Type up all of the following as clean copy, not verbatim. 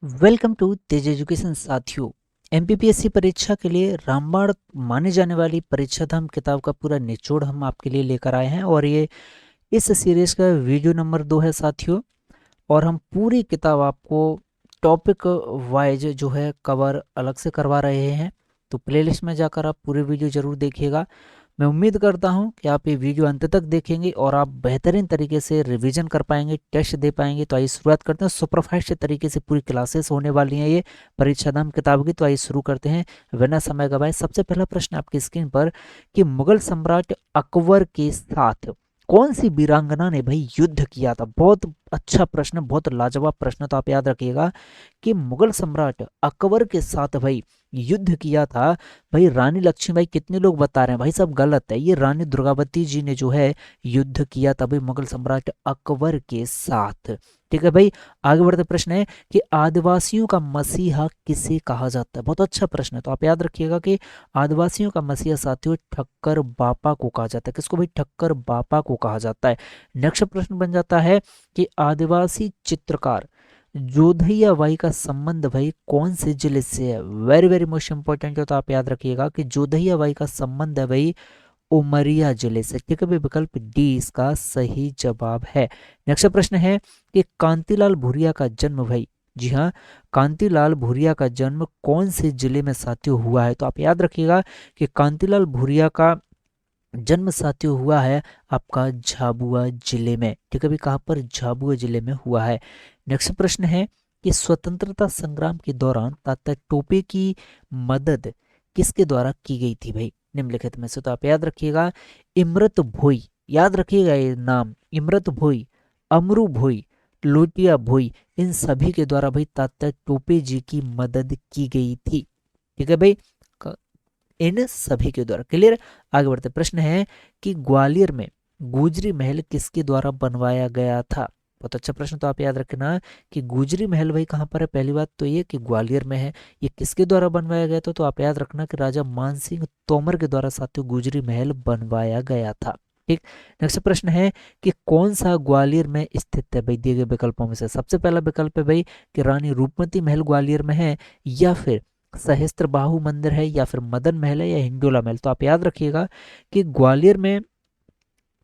Welcome to Tej education साथियों। MPPSC परीक्षा के लिए रामबाण माने जाने वाली परीक्षा धाम किताब का पूरा निचोड़ हम आपके लिए लेकर आए हैं और ये इस सीरीज का वीडियो नंबर 2 है साथियों। और हम पूरी किताब आपको टॉपिक वाइज जो है कवर अलग से करवा रहे हैं, तो प्लेलिस्ट में जाकर आप पूरे वीडियो जरूर देखिएगा। मैं उम्मीद करता हूं कि आप ये वीडियो अंत तक देखेंगे और आप बेहतरीन तरीके से रिवीजन कर पाएंगे, टेस्ट दे पाएंगे। तो आइए शुरुआत करते हैं। सुपरफास्ट तरीके से पूरी क्लासेस होने वाली हैं ये परीक्षा धाम किताब की। तो आइए शुरू करते हैं बिना समय गवाए। सबसे पहला प्रश्न आपकी स्क्रीन पर कि मुगल सम्राट अकबर के साथ कौन सी वीरांगना ने भाई युद्ध किया था। बहुत अच्छा प्रश्न, बहुत लाजवाब प्रश्न। तो आप याद रखिएगा कि मुगल सम्राट अकबर के साथ भाई युद्ध किया था भाई रानी लक्ष्मीबाई। कितने लोग बता रहे हैं भाई सब गलत है, ये रानी दुर्गावती जी ने जो है युद्ध किया था भाई मुगल सम्राट अकबर के साथ। ठीक है भाई। आगे बढ़ते प्रश्न है कि आदिवासियों का मसीहा किसे कहा जाता है। बहुत अच्छा प्रश्न है। तो आप याद रखिएगा कि आदिवासियों का मसीहा साथियों ठक्कर बापा को कहा जाता है। किसको भाई? ठक्कर बापा को कहा जाता है। नेक्स्ट प्रश्न बन जाता है कि आदिवासी चित्रकार जोधैया बाई का संबंध भाई कौन से जिले से है। वेरी वेरी मोस्ट इंपॉर्टेंट है। तो आप याद रखिएगा कि जोधैया बाई का संबंध है भाई उमरिया जिले से। ठीक है भाई, विकल्प डी इसका सही जवाब है। नेक्स्ट प्रश्न है कि कांतिलाल भूरिया का जन्म भाई, जी हाँ, कांतिलाल भूरिया का जन्म कौन से जिले में साथियों हुआ है। तो आप याद रखिएगा कि कांतिलाल भूरिया का जन्म साथियों हुआ है आपका झाबुआ जिले में। ठीक है भाई, कहाँ पर? झाबुआ जिले में हुआ है। नेक्स्ट प्रश्न है कि स्वतंत्रता संग्राम के दौरान तात्या टोपे की मदद किसके द्वारा की गई थी भाई निम्नलिखित में से। तो आप याद रखिएगा इमरत भोई, याद रखिएगा ये नाम, इमरत भोई, अमरू भोई, लोटिया भोई, इन सभी के द्वारा भाई तात्या टोपे जी की मदद की गई थी। ठीक है भाई, इन सभी के द्वारा। क्लियर? आगे बढ़ते प्रश्न है कि ग्वालियर में गुजरी महल किसके द्वारा बनवाया गया था। बहुत अच्छा प्रश्न। तो आप याद रखना कि गुजरी महल भाई कहाँ पर है। पहली बात तो ये कि ग्वालियर में है। ये किसके द्वारा बनवाया गया था? तो आप याद रखना कि राजा मानसिंह तोमर के द्वारा साथियों गुजरी महल बनवाया गया था। ठीक। नेक्स्ट प्रश्न है कि कौन सा ग्वालियर में स्थित है भाई दिए गए विकल्पों में से। सबसे पहला विकल्प है भाई कि रानी रूपमती महल ग्वालियर में है, या फिर सहस्त्र बाहु मंदिर है, या फिर मदन महल है, या हिंडोला महल। तो आप याद रखिएगा कि ग्वालियर में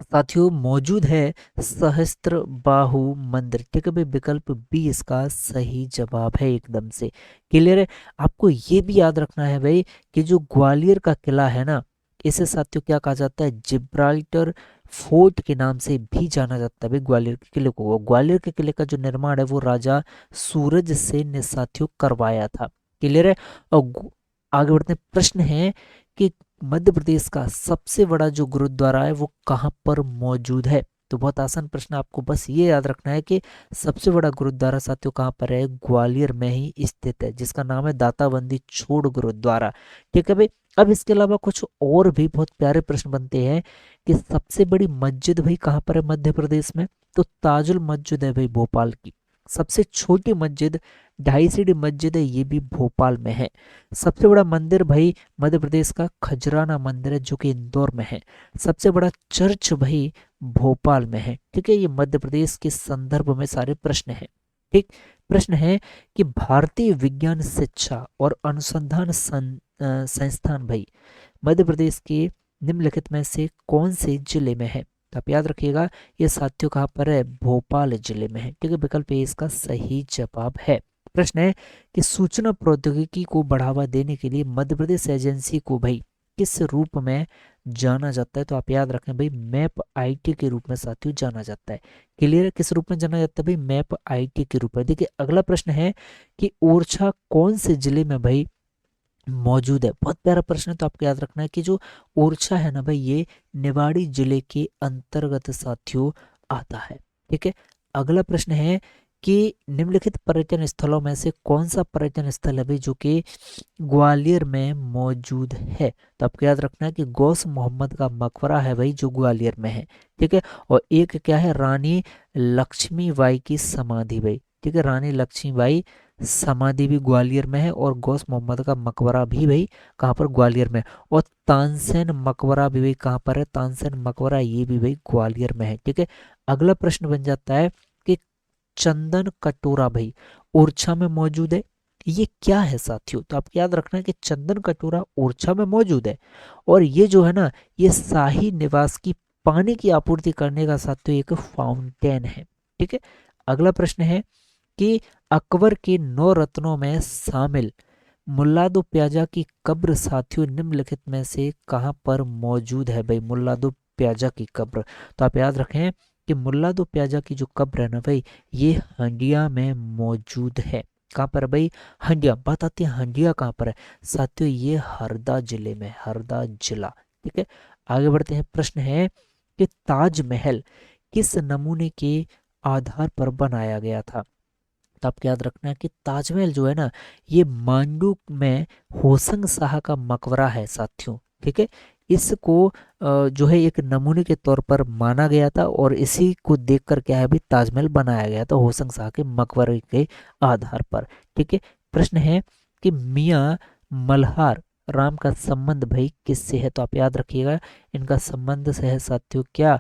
साथियों मौजूद है सहस्त्र बाहु मंदिर। ठीक है भाई, विकल्प बी इसका सही जवाब है एकदम से। क्लियर है? आपको ये भी याद रखना है भाई कि जो ग्वालियर का किला है ना, इसे साथियों क्या कहा जाता है? जिब्राल्टर फोर्ट के नाम से भी जाना जाता है भाई ग्वालियर के किले को। ग्वालियर के किले का जो निर्माण है वो राजा सूरज सेन ने साथियों करवाया था। क्लियर है? और आगे बढ़ते हैं। प्रश्न है कि मध्य प्रदेश का सबसे बड़ा जो गुरुद्वारा है वो कहाँ पर मौजूद है। तो बहुत आसान प्रश्न, आपको बस ये याद रखना है कि सबसे बड़ा गुरुद्वारा साथियों कहाँ पर है? ग्वालियर में ही स्थित है, जिसका नाम है दाताबंदी छोड़ गुरुद्वारा। ठीक है भाई। अब इसके अलावा कुछ और भी बहुत प्यारे प्रश्न बनते हैं कि सबसे बड़ी मस्जिद भाई कहाँ पर है मध्य प्रदेश में। तो ताजुल मस्जिद है भाई भोपाल की। सबसे छोटी मस्जिद ढाई सीढ़ी मस्जिद है, ये भी भोपाल में है। सबसे बड़ा मंदिर भाई मध्य प्रदेश का खजराना मंदिर है जो कि इंदौर में है। सबसे बड़ा चर्च भाई भोपाल में है। ठीक है, ये मध्य प्रदेश के संदर्भ में सारे प्रश्न हैं। ठीक। प्रश्न है कि भारतीय विज्ञान शिक्षा और अनुसंधान संस्थान भाई मध्य प्रदेश के निम्नलिखित में से कौन से जिले में है। तो आप याद रखिएगा ये साथियों कहाँ पर है? भोपाल जिले में है। ठीक है, विकल्प ए इसका सही जवाब है। प्रश्न है कि सूचना प्रौद्योगिकी को बढ़ावा देने के लिए मध्य प्रदेश एजेंसी को भाई किस रूप में जाना जाता है। तो आप याद रखें भाई मैप आईटी के रूप में साथियों जाना जाता है। क्लियर है? किस रूप में जाना जाता है भाई? मैप आईटी के रूप में। देखिए अगला प्रश्न है कि ओरछा कौन से जिले में भाई मौजूद है। बहुत प्यारा प्रश्न है। तो आपको याद रखना है कि जो ओरछा है ना भाई ये निवाड़ी जिले के अंतर्गत साथियों आता है। ठीक है। अगला प्रश्न है कि निम्नलिखित पर्यटन स्थलों में से कौन सा पर्यटन स्थल है भाई जो कि ग्वालियर में मौजूद है। तो आपको याद रखना है कि गौस मोहम्मद का मकबरा है भाई जो ग्वालियर में है। ठीक है। और एक क्या है? रानी लक्ष्मीबाई की समाधि भाई। ठीक है, रानी लक्ष्मीबाई समाधि भी ग्वालियर में है, और गौस मोहम्मद का मकबरा भी भाई कहाँ पर? ग्वालियर में। और तानसेन मकबरा भी भाई कहाँ पर है? तानसेन मकबरा ये भी भाई ग्वालियर में है। ठीक है। अगला प्रश्न बन जाता है कि चंदन कटोरा भाई ओरछा में मौजूद है। ये क्या है साथियों? तो आपको याद रखना है कि चंदन कटोरा ओरछा में मौजूद है और ये जो है ना, ये शाही निवास की पानी की आपूर्ति करने का साथियों एक फाउंटेन है। ठीक है। अगला प्रश्न है कि अकबर के 9 रत्नों में शामिल मुल्ला दो प्याजा की कब्र साथियों निम्नलिखित में से कहाँ पर मौजूद है भाई? मुल्ला दो प्याजा की कब्र, तो आप याद रखें कि मुल्ला दो प्याजा की जो कब्र है ना भाई, ये हंडिया में मौजूद है। कहाँ पर है भाई? हंडिया। बात आती है हंडिया कहाँ पर है साथियों? ये हरदा जिले में, हरदा जिला। ठीक है। आगे बढ़ते हैं। प्रश्न है कि ताजमहल किस नमूने के आधार पर बनाया गया था? तो आपको याद रखना है कि ताजमहल जो है ना, ये मांडू में होशंग शाह का मकबरा है साथियों। ठीक है। इसको जो है एक नमूने के तौर पर माना गया था और इसी को देखकर क्या है भी ताजमहल बनाया गया था होशंग शाह के मकबरे के आधार पर। ठीक है। प्रश्न है कि मियाँ मल्हार राम का संबंध भाई किससे है? तो आप याद रखिएगा इनका संबंध से है साथियों क्या?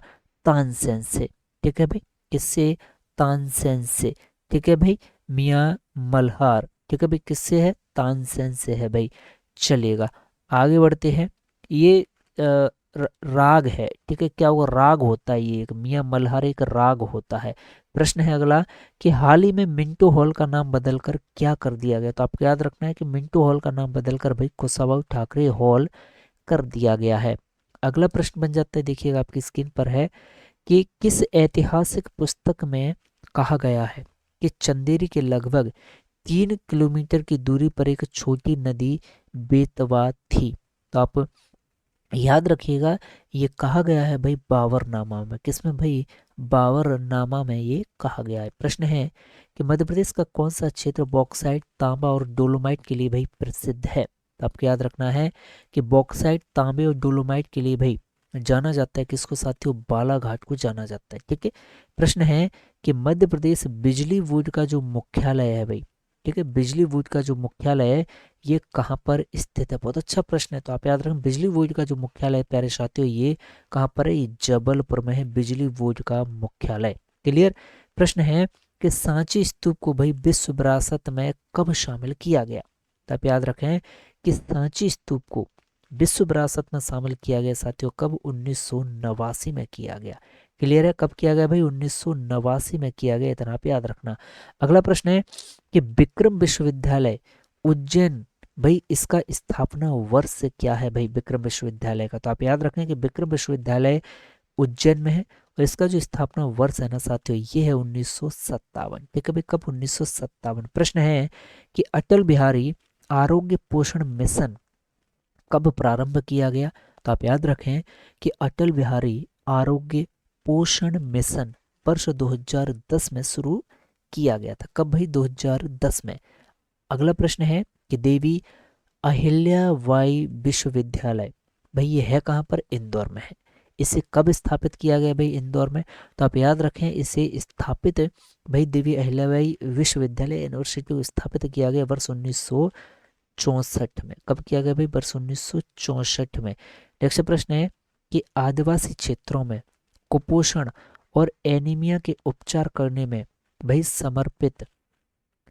तानसेन से। ठीक है भाई। किससे? तानसेन से। ठीक है भाई। मियाँ मल्हार, ठीक है भाई, किससे है? तानसेन से है भाई। चलिएगा आगे बढ़ते हैं। ये राग है। ठीक है। क्या वो राग होता है? ये एक मियाँ मल्हार एक राग होता है। प्रश्न है अगला कि हाल ही में मिंटो हॉल का नाम बदलकर क्या कर दिया गया? तो आपको याद रखना है कि मिंटो हॉल का नाम बदलकर भाई कुशाभाऊ ठाकरे हॉल कर दिया गया है। अगला प्रश्न बन जाता है, देखिएगा आपकी स्क्रीन पर है कि किस ऐतिहासिक पुस्तक में कहा गया है कि चंदेरी के लगभग 3 किलोमीटर की दूरी पर एक छोटी नदी बेतवा थी? तो आप याद रखिएगा ये कहा गया है भाई बावरनामा में। किसमें भाई? बावरनामा में ये कहा गया है। प्रश्न है कि मध्य प्रदेश का कौन सा क्षेत्र बॉक्साइट, तांबा और डोलोमाइट के लिए भाई प्रसिद्ध है? तो आपको याद रखना है कि बॉक्साइट, तांबे और डोलोमाइट के लिए भाई जाना जाता है किसको साथियों? बालाघाट को जाना जाता है। ठीक है। प्रश्न है कि मध्य प्रदेश बिजली बोर्ड का जो मुख्यालय है भाई, ठीक है, बिजली बोर्ड का जो मुख्यालय है ये कहाँ पर स्थित है? बहुत अच्छा प्रश्न है। तो आप याद रखें बिजली बोर्ड का जो मुख्यालय है प्यारे साथियों ये कहाँ पर है? ये जबलपुर में है बिजली बोर्ड का मुख्यालय। क्लियर। प्रश्न है कि सांची स्तूप को भाई विश्व विरासत में कब शामिल किया गया? तो आप याद रखें कि सांची स्तूप को विश्व विरासत में शामिल किया गया साथियों कब? 1989 में किया गया। क्लियर है। कब किया गया भाई? 1989 में किया गया। इतना आप याद रखना। अगला प्रश्न है कि विक्रम विश्वविद्यालय उज्जैन भाई इसका स्थापना वर्ष क्या है भाई विक्रम विश्वविद्यालय का? तो आप याद रखें कि विक्रम विश्वविद्यालय उज्जैन में है और इसका जो स्थापना वर्ष है ना साथियों ये है 1957। ठीक है भाई। कब? 1957। प्रश्न है कि अटल बिहारी आरोग्य पोषण मिशन कब प्रारंभ किया गया? तो आप याद रखें कि अटल बिहारी आरोग्य पोषण मिशन वर्ष 2010 में शुरू किया गया था। कब भाई? 2010 में। अगला प्रश्न है कि देवी अहिल्याबाई विश्वविद्यालय भाई ये है कहाँ पर? इंदौर में है। इसे कब स्थापित किया गया भाई? इंदौर में। तो आप याद रखें इसे स्थापित भाई देवी अहिल्याबाई विश्वविद्यालय यूनिवर्सिटी को स्थापित किया गया वर्ष 1964 में। कब किया गया भाई? वर्ष 1964 में। नेक्स्ट प्रश्न है कि आदिवासी क्षेत्रों में कुपोषण और एनीमिया के उपचार करने में भाई समर्पित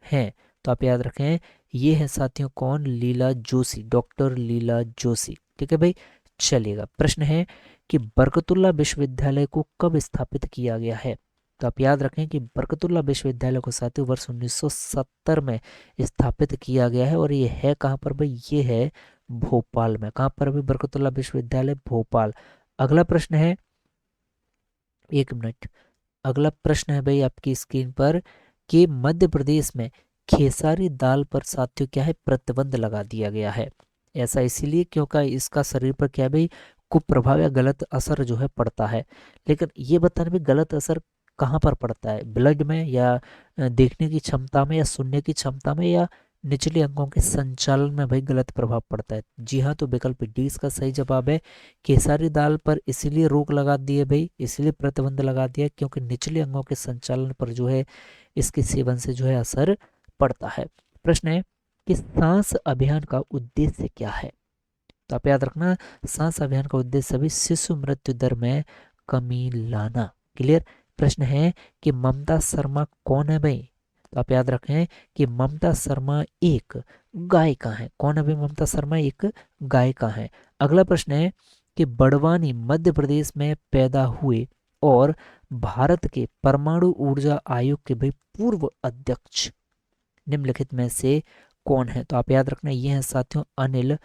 हैं? तो आप याद रखें ये है साथियों कौन? लीला जोशी, डॉक्टर लीला जोशी। ठीक है भाई। चलिएगा प्रश्न है कि बरकतुल्ला विश्वविद्यालय को कब स्थापित किया गया है? तो आप याद रखें कि बरकतुल्ला विश्वविद्यालय को साथियों वर्ष 1970 में स्थापित किया गया है और ये है कहाँ पर भाई? ये है भोपाल में। कहाँ पर भाई? बरकतुल्ला विश्वविद्यालय भोपाल। अगला प्रश्न है, एक मिनट, अगला प्रश्न है भाई आपकी स्क्रीन पर कि मध्य प्रदेश में खेसारी दाल पर साथियों क्या है? प्रतिबंध लगा दिया गया है। ऐसा इसीलिए क्योंकि इसका शरीर पर क्या है भाई? कुप्रभाव या गलत असर जो है पड़ता है। लेकिन ये बताने में गलत असर कहाँ पर पड़ता है? ब्लड में या देखने की क्षमता में या सुनने की क्षमता में या निचले अंगों के संचालन में भाई गलत प्रभाव पड़ता है? जी हाँ, तो विकल्प डी इसका सही जवाब है। केसारी दाल पर इसीलिए रोक लगा दी है भाई, इसीलिए प्रतिबंध लगा दिया क्योंकि निचले अंगों के संचालन पर जो है इसके सेवन से जो है असर पड़ता है। प्रश्न है कि सांस अभियान का उद्देश्य क्या है? तो आप याद रखना सांस अभियान का उद्देश्य सभी शिशु मृत्यु दर में कमी लाना। क्लियर। प्रश्न है कि ममता शर्मा कौन है भाई? तो आप याद रखें कि ममता शर्मा एक गायिका है। कौन है भाई? ममता शर्मा एक गायिका है। अगला प्रश्न है कि बड़वानी मध्य प्रदेश में पैदा हुए और भारत के परमाणु ऊर्जा आयोग के भाई पूर्व अध्यक्ष निम्नलिखित में से कौन है? तो आप याद रखना ये है साथियों अनिल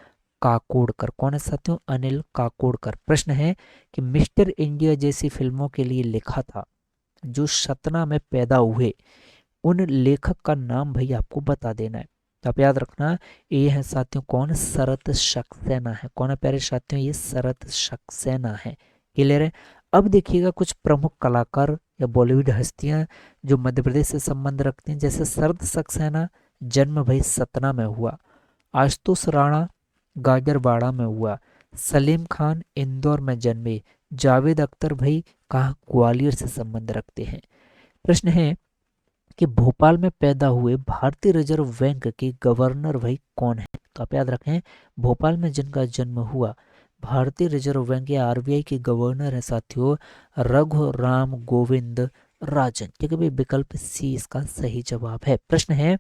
काकोडकर। कौन है साथियों? अनिल काकोडकर। प्रश्न है कि मिस्टर इंडिया जैसी फिल्मों के लिए लिखा था जो सतना में पैदा हुए, उन लेखक का नाम भाई आपको बता देना है। तो आप याद रखना ये है साथियों कौन? शरत सक्सेना है। कौन है प्यारे साथियों? ये शरत सक्सेना है। क्लियर है? अब देखिएगा कुछ प्रमुख कलाकार या बॉलीवुड हस्तियां जो मध्य प्रदेश से संबंध रखते हैं, जैसे शरत सक्सेना जन्म भाई सतना में हुआ, आशुतोष राणा गाजरवाड़ा में हुआ, सलीम खान इंदौर में जन्मे, जावेद अख्तर भाई कहाँ? ग्वालियर से संबंध रखते हैं। प्रश्न है कि भोपाल में पैदा हुए भारतीय रिजर्व बैंक के गवर्नर भाई कौन है? तो आप याद रखें भोपाल में जिनका जन्म हुआ भारतीय रिजर्व बैंक या आरबीआई के गवर्नर है साथियों रघुराम गोविंद राजन। ठीक है भाई, विकल्प सी इसका सही जवाब है। प्रश्न है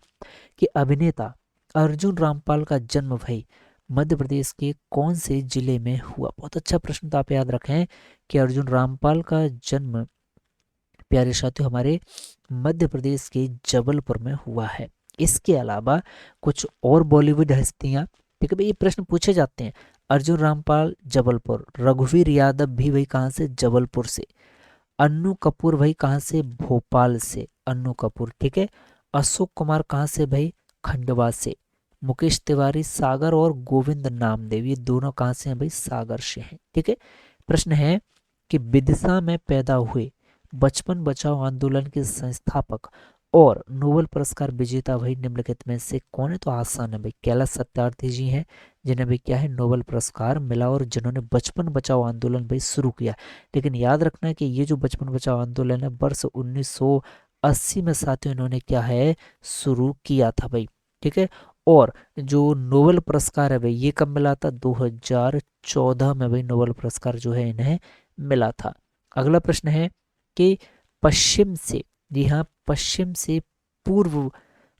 कि अभिनेता अर्जुन रामपाल का जन्म भाई मध्य प्रदेश के कौन से जिले में हुआ? बहुत अच्छा प्रश्न। तो आप याद रखें कि अर्जुन रामपाल का जन्म प्यारे साथियों हमारे मध्य प्रदेश के जबलपुर में हुआ है। इसके अलावा कुछ और बॉलीवुड हस्तियां, ठीक है भाई, ये प्रश्न पूछे जाते हैं। अर्जुन रामपाल जबलपुर, रघुवीर यादव भी भाई कहाँ से? जबलपुर से, अन्नू कपूर भाई कहाँ से? भोपाल से, अन्नू कपूर। ठीक है, अशोक कुमार कहाँ से भाई? खंडवा से, मुकेश तिवारी सागर और गोविंद नामदेव ये दोनों कहाँ से हैं भाई? सागर से हैं। ठीक है, प्रश्न है कि विदिशा में पैदा हुए बचपन बचाओ आंदोलन के संस्थापक और नोबेल पुरस्कार विजेता भाई निम्नलिखित में से कौन है? तो आसान है भाई, कैलाश सत्यार्थी जी हैं जिन्हें भाई क्या है? नोबेल पुरस्कार मिला और जिन्होंने बचपन बचाओ आंदोलन भाई शुरू किया। लेकिन याद रखना है कि ये जो बचपन बचाओ आंदोलन है वर्ष 1980 में साथियों इन्होंने क्या है? शुरू किया था भाई। ठीक है, और जो नोबेल पुरस्कार है भाई ये कब मिला था? 2014 में भाई नोबेल पुरस्कार जो है इन्हें मिला था। अगला प्रश्न है कि पश्चिम से, जी हाँ, पश्चिम से पूर्व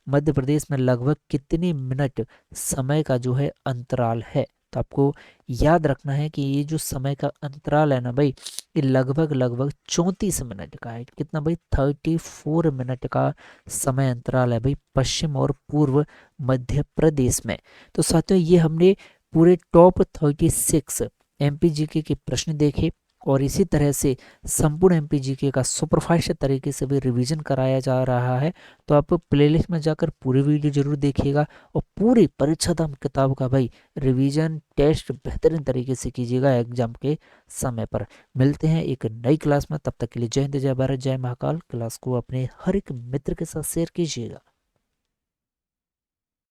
मध्य प्रदेश में लगभग कितने मिनट समय का जो है अंतराल है? तो आपको याद रखना है कि ये जो समय का अंतराल है ना भाई ये लगभग लगभग 34 मिनट का है। कितना भाई? 34 मिनट का समय अंतराल है भाई पश्चिम और पूर्व मध्य प्रदेश में। तो साथियों ये हमने पूरे टॉप 36 एमपीजीके के प्रश्न देखे और इसी तरह से संपूर्ण एमपीजीके का सुपरफास्ट तरीके से भी रिवीजन कराया जा रहा है। तो आप प्लेलिस्ट में जाकर पूरी वीडियो जरूर देखिएगा और पूरी परीक्षाधाम किताब का भाई रिवीजन टेस्ट बेहतरीन तरीके से कीजिएगा एग्जाम के समय पर। मिलते हैं एक नई क्लास में, तब तक के लिए जय हिंद, जय भारत, जय महाकाल। क्लास को अपने हर एक मित्र के साथ शेयर कीजिएगा।